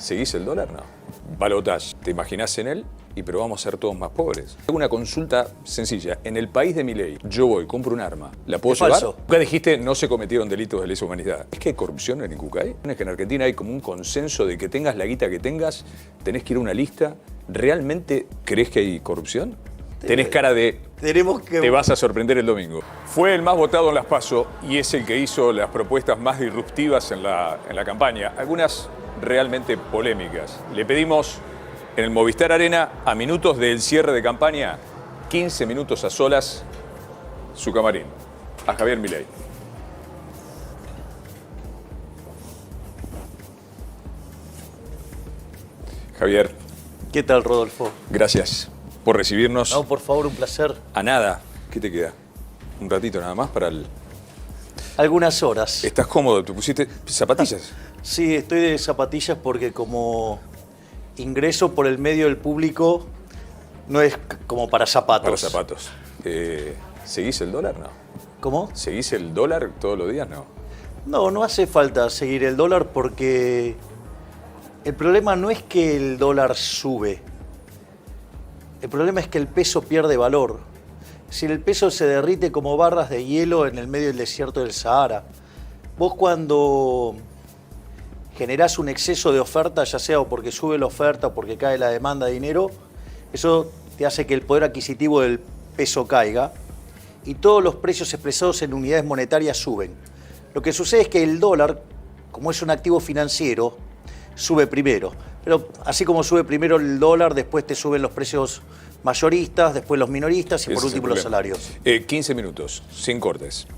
¿Seguís el dólar? No. Balotage, ¿te imaginás en él? Pero vamos a ser todos más pobres. Hago una consulta sencilla. En el país de Milei, yo voy, compro un arma, ¿la puedo llevar? Falso. Nunca dijiste no se cometieron delitos de lesa humanidad. ¿Es que hay corrupción en Incucay? Es que en Argentina hay como un consenso de que tengas la guita que tengas, tenés que ir a una lista. ¿Realmente crees que hay corrupción? Tenés cara de... Te vas a sorprender el domingo. Fue el más votado en las PASO y es el que hizo las propuestas más disruptivas en la campaña. Algunas realmente polémicas. Le pedimos en el Movistar Arena, a minutos del cierre de campaña, 15 minutos a solas, su camarín, a Javier Milei. Javier. ¿Qué tal, Rodolfo? Gracias por recibirnos. No, por favor, un placer. A nada. ¿Qué te queda? Un ratito nada más para el... Algunas horas. ¿Estás cómodo? ¿Te pusiste zapatillas? Sí, estoy de zapatillas porque como ingreso por el medio del público no es como para zapatos. Para zapatos. ¿Seguís el dólar? No. ¿Cómo? ¿Seguís el dólar todos los días? No. No, no hace falta seguir el dólar porque el problema no es que el dólar sube. El problema es que el peso pierde valor. Si el peso se derrite como barras de hielo en el medio del desierto del Sahara. Vos cuando generás un exceso de oferta, ya sea porque sube la oferta o porque cae la demanda de dinero, eso te hace que el poder adquisitivo del peso caiga y todos los precios expresados en unidades monetarias suben. Lo que sucede es que el dólar, como es un activo financiero, sube primero. Pero así como sube primero el dólar, después te suben los precios mayoristas, después los minoristas y por último los salarios. 15 minutos, sin cortes.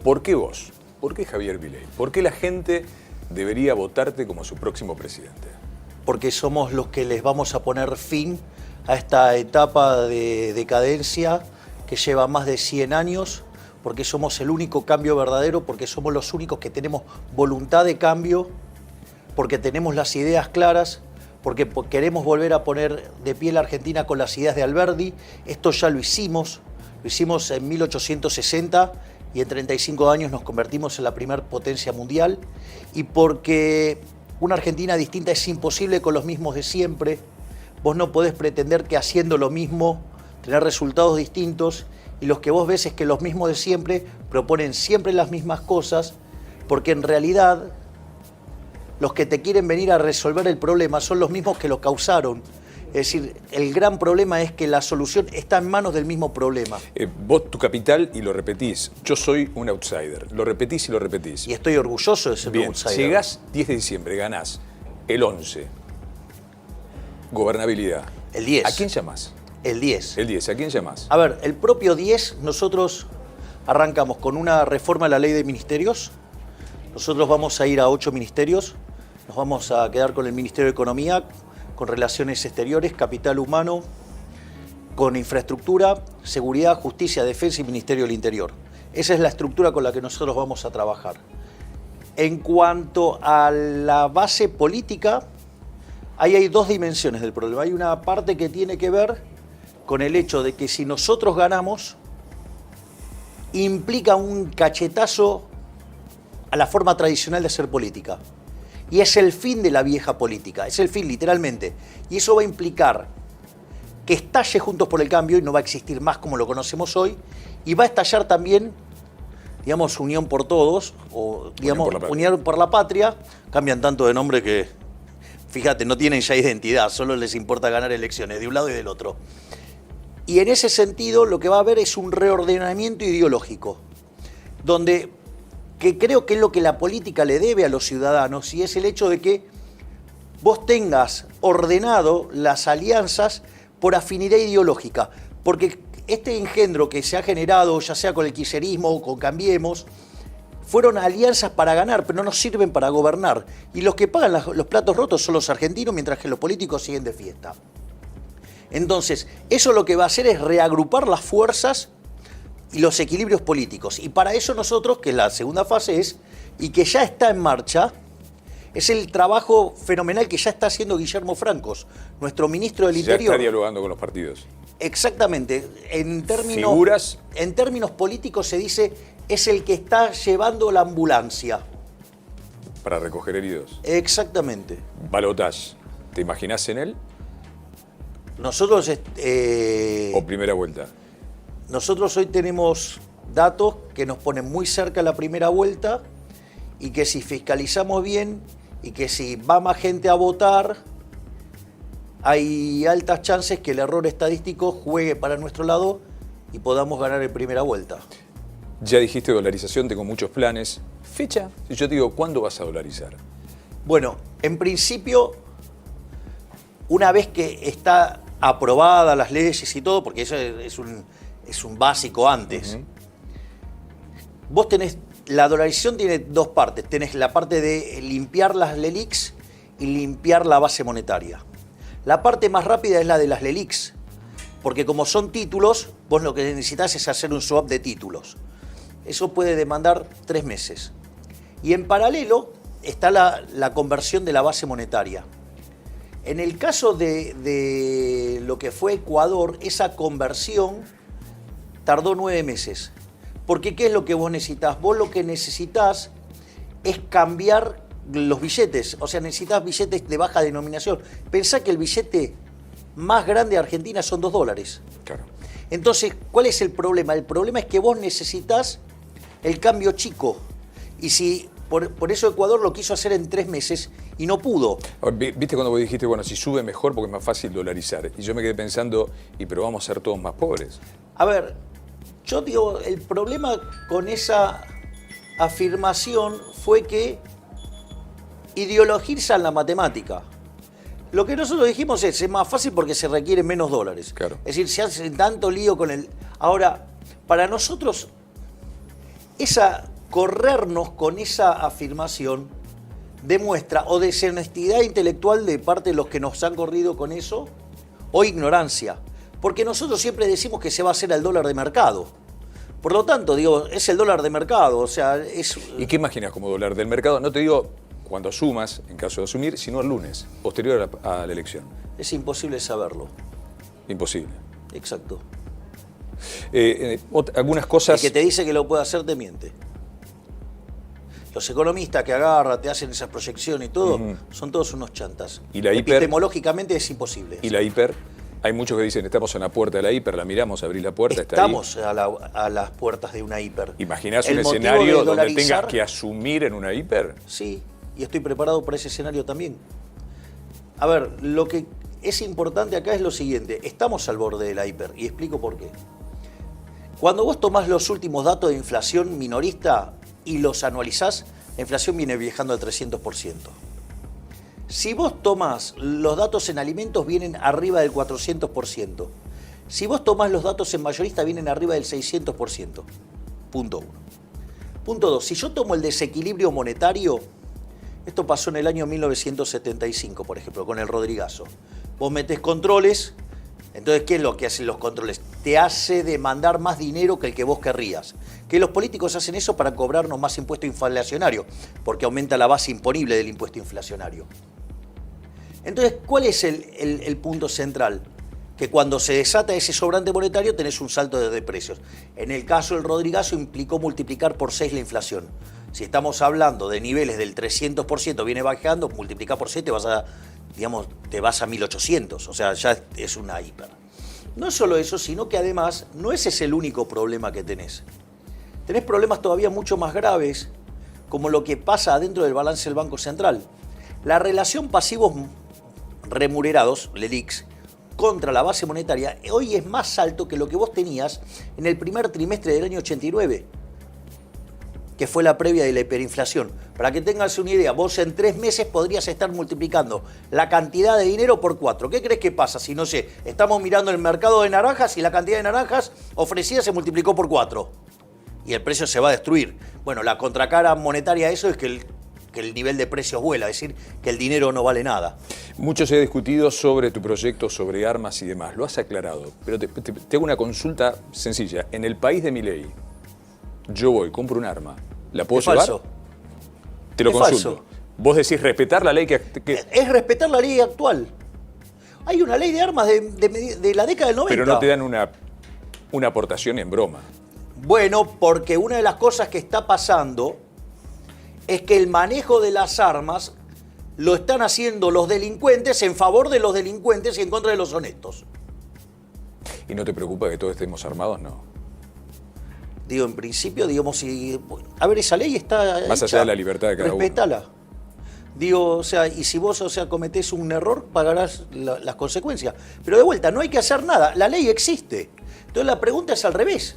¿Por qué vos? ¿Por qué Javier Milei? ¿Por qué la gente debería votarte como su próximo presidente? Porque somos los que les vamos a poner fin a esta etapa de decadencia que lleva más de 100 años, porque somos el único cambio verdadero, porque somos los únicos que tenemos voluntad de cambio, porque tenemos las ideas claras, porque queremos volver a poner de pie la Argentina con las ideas de Alberdi. Esto ya lo hicimos en 1860 y en 35 años nos convertimos en la primer potencia mundial, y porque una Argentina distinta es imposible con los mismos de siempre. Vos no podés pretender que haciendo lo mismo tener resultados distintos, y los que vos ves es que los mismos de siempre proponen siempre las mismas cosas, porque en realidad los que te quieren venir a resolver el problema son los mismos que lo causaron. Es decir, el gran problema es que la solución está en manos del mismo problema. Vos, tu capital, y lo repetís, yo soy un outsider. Lo repetís y lo repetís. Y estoy orgulloso de ser un outsider. Llegás 10 de diciembre, ganás el 11. Gobernabilidad. El 10. ¿A quién llamás? El 10. El 10. ¿A quién llamás? A ver, el propio 10, nosotros arrancamos con una reforma a la ley de ministerios. Nosotros vamos a ir a 8 ministerios. Nos vamos a quedar con el Ministerio de Economía, con Relaciones Exteriores, Capital Humano, con Infraestructura, Seguridad, Justicia, Defensa y Ministerio del Interior. Esa es la estructura con la que nosotros vamos a trabajar. En cuanto a la base política, ahí hay dos dimensiones del problema. Hay una parte que tiene que ver con el hecho de que si nosotros ganamos, implica un cachetazo a la forma tradicional de hacer política. Y es el fin de la vieja política, es el fin literalmente. Y eso va a implicar que estalle Juntos por el Cambio y no va a existir más como lo conocemos hoy. Y va a estallar también, digamos, Unión por Todos, o digamos, Unión por la Patria. Cambian tanto de nombre que, fíjate, no tienen ya identidad, solo les importa ganar elecciones de un lado y del otro. Y en ese sentido lo que va a haber es un reordenamiento ideológico, donde que creo que es lo que la política le debe a los ciudadanos, y es el hecho de que vos tengas ordenado las alianzas por afinidad ideológica. Porque este engendro que se ha generado, ya sea con el kirchnerismo o con Cambiemos, fueron alianzas para ganar, pero no nos sirven para gobernar. Y los que pagan los platos rotos son los argentinos, mientras que los políticos siguen de fiesta. Entonces, eso lo que va a hacer es reagrupar las fuerzas y los equilibrios políticos. Y para eso nosotros, que la segunda fase es, y que ya está en marcha, es el trabajo fenomenal que ya está haciendo Guillermo Francos, nuestro ministro del Interior. Ya está dialogando con los partidos. Exactamente. En términos políticos se dice, es el que está llevando la ambulancia. para recoger heridos. Exactamente. Balotage, ¿te imaginás en él Nosotros, o primera vuelta? nosotros hoy tenemos datos que nos ponen muy cerca la primera vuelta y que si fiscalizamos bien y que si va más gente a votar, hay altas chances que el error estadístico juegue para nuestro lado y podamos ganar en primera vuelta. Ya dijiste dolarización, tengo muchos planes. ¿Fecha? Si yo te digo, ¿cuándo vas a dolarizar? Bueno, en principio, una vez que está aprobada las leyes y todo, porque eso es un básico antes, vos tenés, la dolarización tiene dos partes. Tenés la parte de limpiar las LELIQs y limpiar la base monetaria. La parte más rápida es la de las LELIQs, porque como son títulos, vos lo que necesitas es hacer un swap de títulos. Eso puede demandar 3 meses. Y en paralelo está la conversión de la base monetaria. En el caso de lo que fue Ecuador, esa conversión tardó 9 meses. Porque ¿qué es lo que vos necesitas? Vos lo que necesitas es cambiar los billetes. O sea, necesitas billetes de baja denominación. Pensá que el billete más grande de Argentina son $2. Claro. Entonces, ¿cuál es el problema? El problema es que vos necesitas el cambio chico. Y si por eso Ecuador lo quiso hacer en 3 meses y no pudo. ¿Viste cuando vos dijiste, bueno, si sube mejor porque es más fácil dolarizar? Y yo me quedé pensando, pero vamos a ser todos más pobres. A ver, yo digo, el problema con esa afirmación fue que ideologizan la matemática. Lo que nosotros dijimos es más fácil porque se requieren menos dólares. Claro. Es decir, se hace tanto lío con el... Ahora, para nosotros, corrernos con esa afirmación demuestra o deshonestidad intelectual de parte de los que nos han corrido con eso o ignorancia. Porque nosotros siempre decimos que se va a hacer al dólar de mercado. Por lo tanto, digo, es el dólar de mercado. O sea, es... ¿Y qué imaginas como dólar del mercado? No te digo cuando asumas, en caso de asumir, sino el lunes, posterior a la elección. Es imposible saberlo. Imposible. Exacto. Algunas cosas... El que te dice que lo puede hacer te miente. Los economistas que agarran, te hacen esas proyecciones y todo, son todos unos chantas. ¿Y la hiper? Epistemológicamente es imposible. ¿Y la hiper? Hay muchos que dicen, estamos en la puerta de la hiper, la miramos, abrí la puerta, Estamos está ahí. a las puertas de una hiper. ¿Imaginás El un motivo escenario de donde dolarizar- tengas que asumir en una hiper? Sí, y estoy preparado para ese escenario también. A ver, lo que es importante acá es lo siguiente. Estamos al borde de la hiper, y explico por qué. Cuando vos tomás los últimos datos de inflación minorista y los anualizás, la inflación viene viajando al 300%. Si vos tomás los datos en alimentos, vienen arriba del 400%. Si vos tomás los datos en mayorista, vienen arriba del 600%. Punto 1. Punto 2. Si yo tomo el desequilibrio monetario, esto pasó en el año 1975, por ejemplo, con el Rodrigazo. Vos metés controles, entonces, ¿qué es lo que hacen los controles? Te hace demandar más dinero que el que vos querrías. Que los políticos hacen eso para cobrarnos más impuesto inflacionario, porque aumenta la base imponible del impuesto inflacionario. Entonces, ¿cuál es el punto central? Que cuando se desata ese sobrante monetario tenés un salto de precios. En el caso del Rodrigazo implicó multiplicar por 6 la inflación. Si estamos hablando de niveles del 300%, viene bajando, multiplicar por 6 te vas a 1800, o sea, ya es una hiper. No solo eso, sino que además no ese es el único problema que tenés. Tenés problemas todavía mucho más graves, como lo que pasa adentro del balance del Banco Central. La relación pasivos remunerados, LELIQs, contra la base monetaria, hoy es más alto que lo que vos tenías en el primer trimestre del año 89, que fue la previa de la hiperinflación. Para que tengas una idea, vos en 3 meses podrías estar multiplicando la cantidad de dinero por 4. ¿Qué crees que pasa si, no sé, estamos mirando el mercado de naranjas y la cantidad de naranjas ofrecidas se multiplicó por 4? Y el precio se va a destruir. Bueno, la contracara monetaria a eso es que el nivel de precios vuela, es decir, que el dinero no vale nada. Mucho se ha discutido sobre tu proyecto, sobre armas y demás. Lo has aclarado, pero te hago una consulta sencilla. En el país de Milei, yo voy, compro un arma, ¿la puedo llevar? Falso. Te lo Es consulto. falso. Vos decís respetar la ley que... Es respetar la ley actual. Hay una ley de armas de la década del 90. Pero no te dan una aportación en broma. Bueno, porque una de las cosas que está pasando es que el manejo de las armas lo están haciendo los delincuentes en favor de los delincuentes y en contra de los honestos. ¿Y no te preocupa que todos estemos armados? No. Digo, en principio, digamos, si... A ver, esa ley está Más allá de la libertad de cada uno. Respetala. Digo, o sea, y si vos, o sea, cometés un error, pagarás las consecuencias. Pero de vuelta, no hay que hacer nada. La ley existe. Entonces la pregunta es al revés.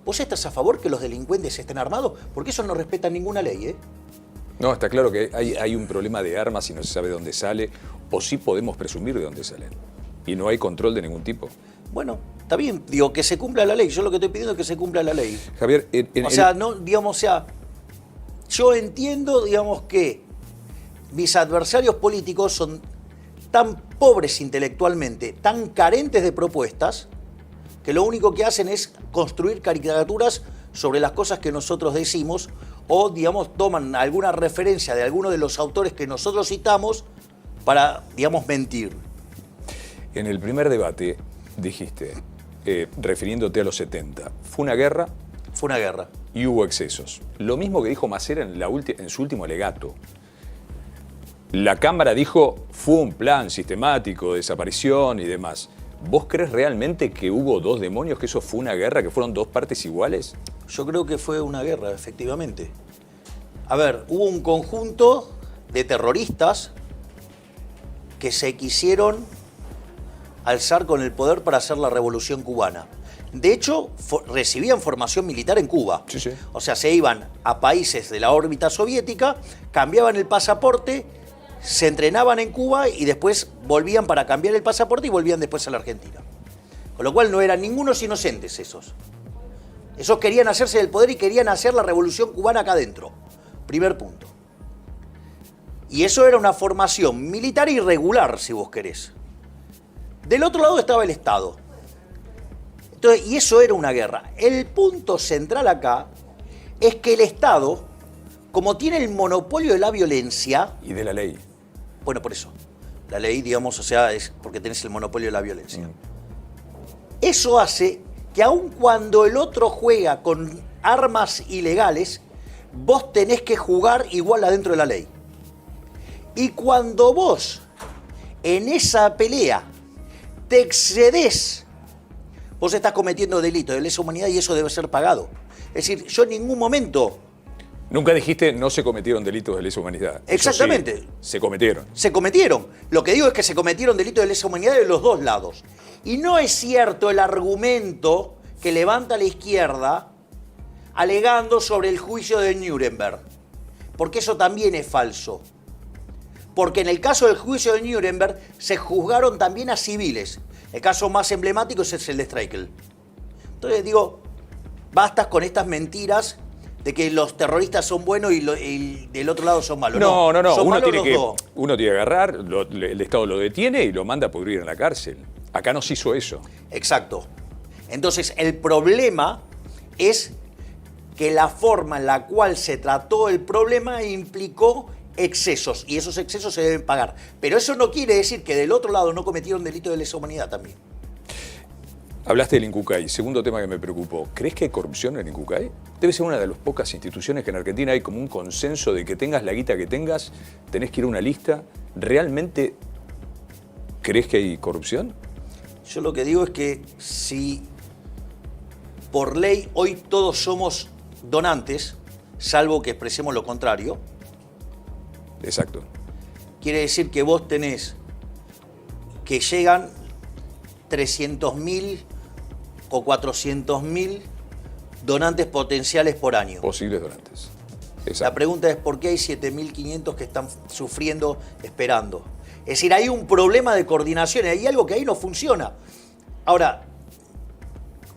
¿Vos estás a favor que los delincuentes estén armados? Porque eso no respeta ninguna ley, ¿eh? No, está claro que hay un problema de armas y no se sabe de dónde sale, o sí podemos presumir de dónde salen. Y no hay control de ningún tipo. Bueno, está bien, digo, que se cumpla la ley. Yo lo que estoy pidiendo es que se cumpla la ley. Javier, o sea, no, digamos, o sea, yo entiendo, digamos, que mis adversarios políticos son tan pobres intelectualmente, tan carentes de propuestas, que lo único que hacen es construir caricaturas sobre las cosas que nosotros decimos o, digamos, toman alguna referencia de alguno de los autores que nosotros citamos para, digamos, mentir. En el primer debate dijiste, refiriéndote a los 70, fue una guerra. Fue una guerra. Y hubo excesos. Lo mismo que dijo Macera en su último alegato. La Cámara dijo, fue un plan sistemático de desaparición y demás. ¿Vos crees realmente que hubo dos demonios, que eso fue una guerra, que fueron dos partes iguales? Yo creo que fue una guerra, efectivamente. A ver, hubo un conjunto de terroristas que se quisieron alzar con el poder para hacer la revolución cubana. De hecho, recibían formación militar en Cuba. Sí, sí. O sea, se iban a países de la órbita soviética, cambiaban el pasaporte, se entrenaban en Cuba y después volvían para cambiar el pasaporte y volvían después a la Argentina. Con lo cual no eran ningunos inocentes esos. Esos querían hacerse del poder y querían hacer la revolución cubana acá adentro. Primer punto. Y eso era una formación militar irregular, si vos querés. Del otro lado estaba el Estado. Entonces, y eso era una guerra. El punto central acá es que el Estado, como tiene el monopolio de la violencia... Y de la ley. Bueno, por eso. La ley, digamos, o sea, es porque tenés el monopolio de la violencia. Eso hace que aun cuando el otro juega con armas ilegales, vos tenés que jugar igual adentro de la ley. Y cuando vos, en esa pelea, te excedés, vos estás cometiendo delito de lesa humanidad y eso debe ser pagado. Es decir, yo en ningún momento... Nunca dijiste no se cometieron delitos de lesa humanidad. Exactamente. Eso sí, se cometieron. Se cometieron. Lo que digo es que se cometieron delitos de lesa humanidad de los dos lados. Y no es cierto el argumento que levanta la izquierda alegando sobre el juicio de Nuremberg. Porque eso también es falso. Porque en el caso del juicio de Nuremberg se juzgaron también a civiles. El caso más emblemático es el de Streichel. Entonces digo, basta con estas mentiras de que los terroristas son buenos y del otro lado son malos. No. Son Uno malos tiene, los que, dos. uno tiene que agarrar, el Estado lo detiene y lo manda a pudrir en la cárcel. Acá no se hizo eso. Exacto. Entonces, el problema es que la forma en la cual se trató el problema implicó excesos, y esos excesos se deben pagar. Pero eso no quiere decir que del otro lado no cometieron delito de lesa humanidad también. Hablaste del Incucay, segundo tema que me preocupó. ¿Crees que hay corrupción en el Incucay? Debe ser una de las pocas instituciones que en Argentina hay como un consenso de que tengas la guita que tengas, tenés que ir a una lista. ¿Realmente crees que hay corrupción? Yo lo que digo es que si por ley hoy todos somos donantes, salvo que expresemos lo contrario. Exacto. Quiere decir que vos tenés que llegan 300.000 o 400.000 donantes potenciales por año. Posibles donantes. Exacto. La pregunta es ¿por qué hay 7.500 que están sufriendo, esperando? Es decir, hay un problema de coordinación, hay algo que ahí no funciona. Ahora,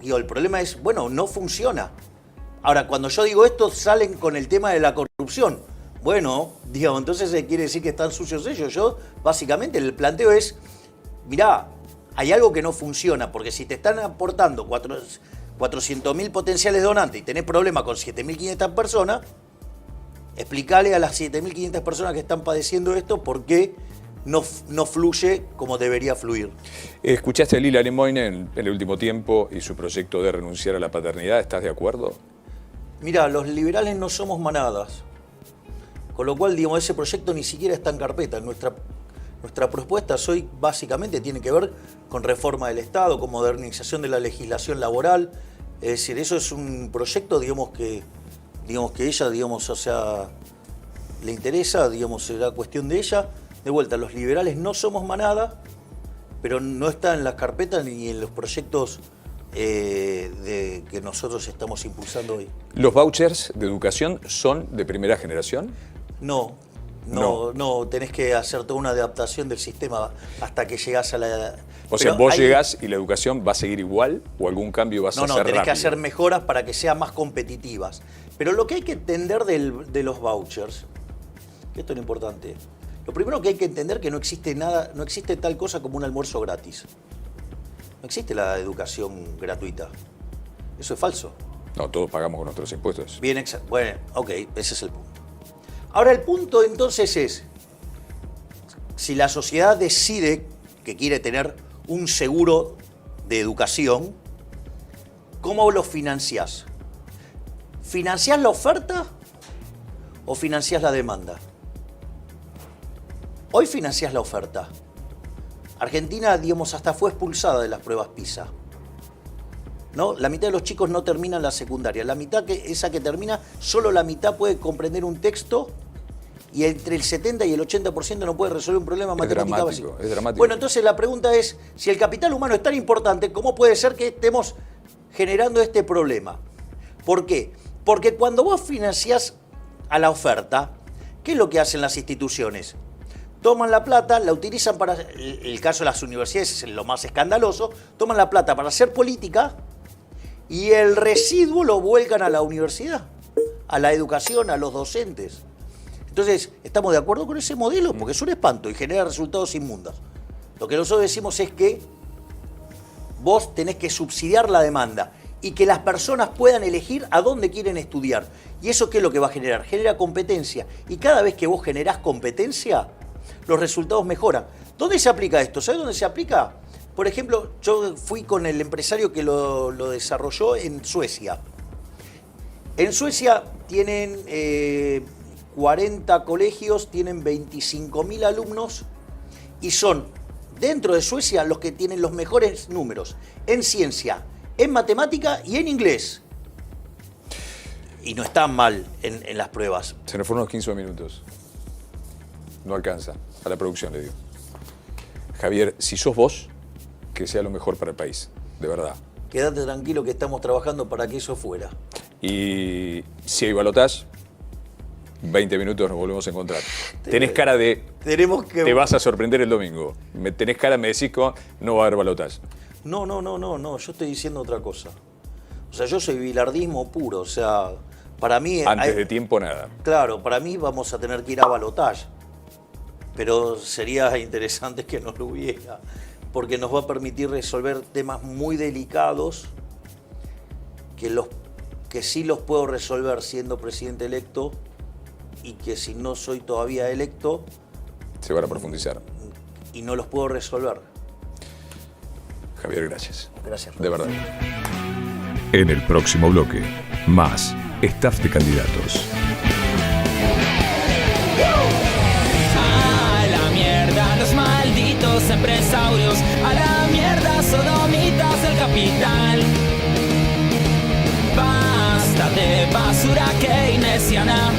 digo, el problema es, bueno, no funciona. Ahora, cuando yo digo esto, salen con el tema de la corrupción. Bueno, digo, entonces quiere decir que están sucios ellos. Yo, básicamente, el planteo es, mirá, hay algo que no funciona, porque si te están aportando 400.000 potenciales donantes y tenés problema con 7.500 personas, explícale a las 7.500 personas que están padeciendo esto por qué no fluye como debería fluir. ¿Escuchaste a Lila Lemoine en el último tiempo y su proyecto de renunciar a la paternidad? ¿Estás de acuerdo? Mira, los liberales no somos manadas. Con lo cual, digamos, ese proyecto ni siquiera está en carpeta. Nuestra propuesta hoy básicamente tiene que ver con reforma del Estado, con modernización de la legislación laboral. Es decir, eso es un proyecto, digamos, que ella, digamos, o sea, le interesa, digamos, será cuestión de ella. De vuelta, los liberales no somos manada, pero no está en las carpetas ni en los proyectos que nosotros estamos impulsando hoy. ¿Los vouchers de educación son de primera generación? No, tenés que hacer toda una adaptación del sistema hasta que llegás a la... O sea, vos llegás y la educación va a seguir igual o algún cambio vas a hacer rápido. No, tenés que hacer mejoras para que sean más competitivas. Pero lo que hay que entender de los vouchers, que esto es lo importante, lo primero que hay que entender es que no existe tal cosa como un almuerzo gratis. No existe la educación gratuita. Eso es falso. No, todos pagamos con nuestros impuestos. Bien, exacto. Bueno, ok, ese es el punto. Ahora, el punto entonces es, si la sociedad decide que quiere tener un seguro de educación, ¿cómo lo financiás? ¿Financiás la oferta o financiás la demanda? Hoy financiás la oferta. Argentina, digamos, hasta fue expulsada de las pruebas PISA. ¿No? La mitad de los chicos no terminan la secundaria. La mitad esa que termina, solo la mitad puede comprender un texto y entre el 70 y el 80% no puede resolver un problema matemático básico. Es dramático. Bueno, entonces la pregunta es, si el capital humano es tan importante, ¿cómo puede ser que estemos generando este problema? ¿Por qué? Porque cuando vos financiás a la oferta, ¿qué es lo que hacen las instituciones? Toman la plata, la utilizan para, el caso de las universidades es lo más escandaloso, toman la plata para hacer política y el residuo lo vuelcan a la universidad, a la educación, a los docentes. Entonces, ¿estamos de acuerdo con ese modelo? Porque es un espanto y genera resultados inmundos. Lo que nosotros decimos es que vos tenés que subsidiar la demanda y que las personas puedan elegir a dónde quieren estudiar. ¿Y eso qué es lo que va a generar? Genera competencia. Y cada vez que vos generás competencia, los resultados mejoran. ¿Dónde se aplica esto? ¿Sabés dónde se aplica? Por ejemplo, yo fui con el empresario que lo desarrolló en Suecia. En Suecia tienen 40 colegios, tienen 25.000 alumnos y son, dentro de Suecia, los que tienen los mejores números en ciencia, en matemática y en inglés. Y no están mal en las pruebas. Se nos fueron unos 15 minutos. No alcanza. A la producción le digo. Javier, si sos vos, que sea lo mejor para el país, de verdad. Quédate tranquilo que estamos trabajando para que eso fuera. Y si hay balotaje, 20 minutos nos volvemos a encontrar. Tenés cara de... Te vas a sorprender el domingo. Tenés cara, me decís que no va a haber balotaje. No, yo estoy diciendo otra cosa. O sea, yo soy bilardismo puro, o sea, para mí... Antes de tiempo, nada. Claro, para mí vamos a tener que ir a balotaje. Pero sería interesante que no lo hubiera, porque nos va a permitir resolver temas muy delicados que sí los puedo resolver siendo presidente electo y que si no soy todavía electo... Se van a profundizar. Y no los puedo resolver. Javier, gracias. Gracias. De verdad. En el próximo bloque, más staff de candidatos. Los malditos empresarios, a la mierda sodomitas del capital. Basta de basura keynesiana.